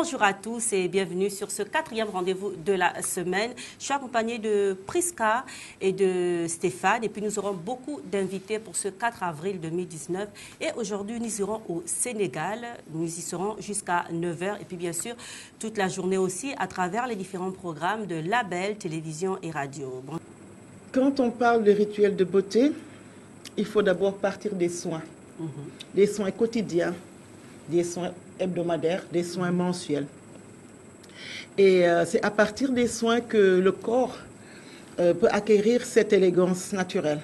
Bonjour à tous et bienvenue sur ce 4e rendez-vous de la semaine. Je suis accompagnée de Priska et de Stéphane et puis nous aurons beaucoup d'invités pour ce 4 avril 2019. Et aujourd'hui, nous irons au Sénégal. Nous y serons jusqu'à 9h et puis bien sûr toute la journée aussi à travers les différents programmes de Label, télévision et radio. Bon. Quand on parle de rituels de beauté, il faut d'abord partir des soins. Des soins quotidiens, des soins hebdomadaires, des soins mensuels. Et c'est à partir des soins que le corps peut acquérir cette élégance naturelle.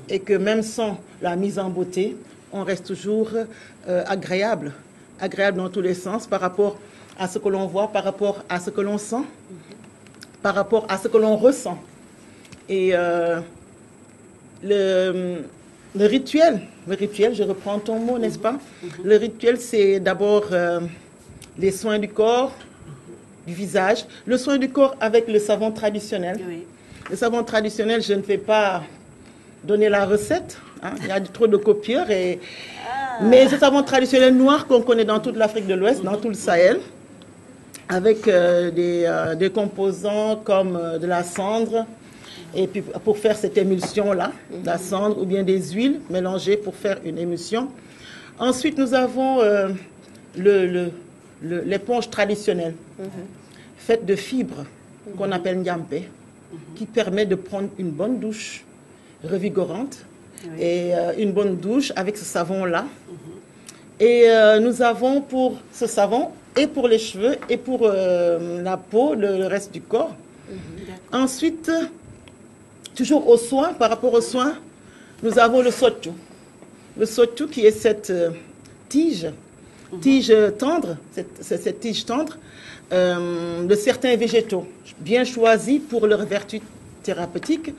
Et que même sans la mise en beauté, on reste toujours agréable. Agréable dans tous les sens par rapport à ce que l'on voit, par rapport à ce que l'on sent, par rapport à ce que l'on ressent. Et le rituel, je reprends ton mot, n'est-ce pas? Le rituel, c'est d'abord les soins du corps, du visage. Le soin du corps avec le savon traditionnel. Oui. Le savon traditionnel, je ne vais pas donner la recette. Hein. Il y a trop de copieurs. Mais ce savon traditionnel noir qu'on connaît dans toute l'Afrique de l'Ouest, dans tout le Sahel, avec des composants comme de la cendre, et puis pour faire cette émulsion-là, la cendre ou bien des huiles mélangées pour faire une émulsion. Ensuite, nous avons l'éponge traditionnelle, faite de fibres, qu'on appelle Ndiampé, qui permet de prendre une bonne douche revigorante, et une bonne douche avec ce savon-là. Et nous avons pour ce savon, et pour les cheveux, et pour la peau, le reste du corps. Ensuite, toujours aux soins, par rapport aux soins, nous avons le sotou. Le sotou qui est cette tige tendre, cette tige tendre de certains végétaux, bien choisis pour leur vertu thérapeutique.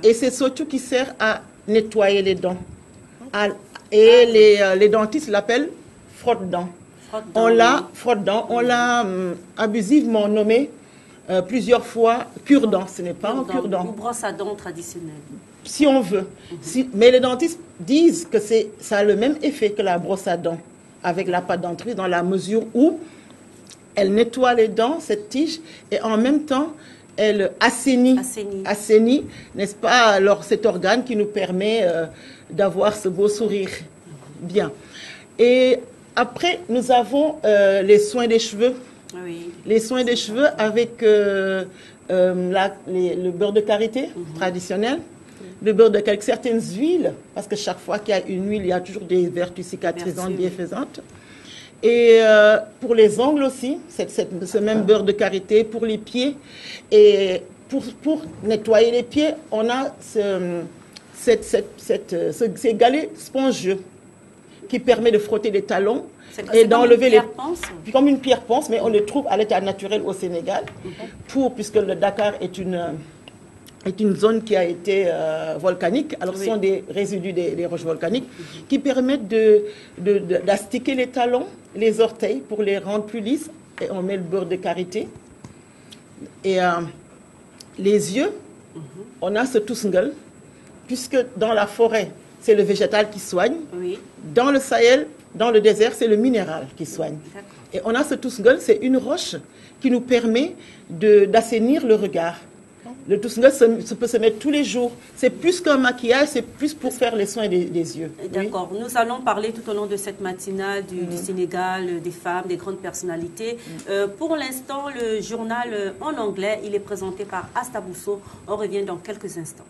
Et c'est sotou qui sert à nettoyer les dents. Et les dentistes l'appellent frotte-dents. On l'a abusivement nommé plusieurs fois cure-dent. Ce n'est pas un cure-dent. Ou brosse à dents traditionnelle. Si on veut. Mais les dentistes disent que ça a le même effet que la brosse à dents avec la pâte dentifrice dans la mesure où elle nettoie les dents, cette tige, et en même temps, elle assainit, n'est-ce pas, alors cet organe qui nous permet d'avoir ce beau sourire. Bien. Et après, nous avons les soins des cheveux. Oui. Les soins des cheveux avec le beurre de karité traditionnel, le beurre de karité, certaines huiles, parce que chaque fois qu'il y a une huile, il y a toujours des vertus cicatrisantes, bienfaisantes. Et pour les ongles aussi, ce même beurre de karité, pour les pieds. Et pour nettoyer les pieds, on a ces galets spongieux qui permet de frotter les talons et d'enlever les ponces. Comme une pierre ponce, mais on le trouve à l'état naturel au Sénégal, puisque le Dakar est une zone qui a été volcanique. Alors ce sont des résidus des roches volcaniques qui permettent d'astiquer les talons, les orteils pour les rendre plus lisses. Et on met le beurre de karité. Et les yeux, on a ce tousngal, puisque dans la forêt, c'est le végétal qui soigne. Oui. Dans le Sahel, dans le désert, c'est le minéral qui soigne. Et on a ce tousngal, c'est une roche qui nous permet d'assainir le regard. Le tousngal peut se mettre tous les jours. C'est plus qu'un maquillage, c'est plus pour faire les soins des yeux. D'accord. Oui. Nous allons parler tout au long de cette matinale du Sénégal, des femmes, des grandes personnalités. Pour l'instant, le journal en anglais, il est présenté par Asta Bousso. On revient dans quelques instants.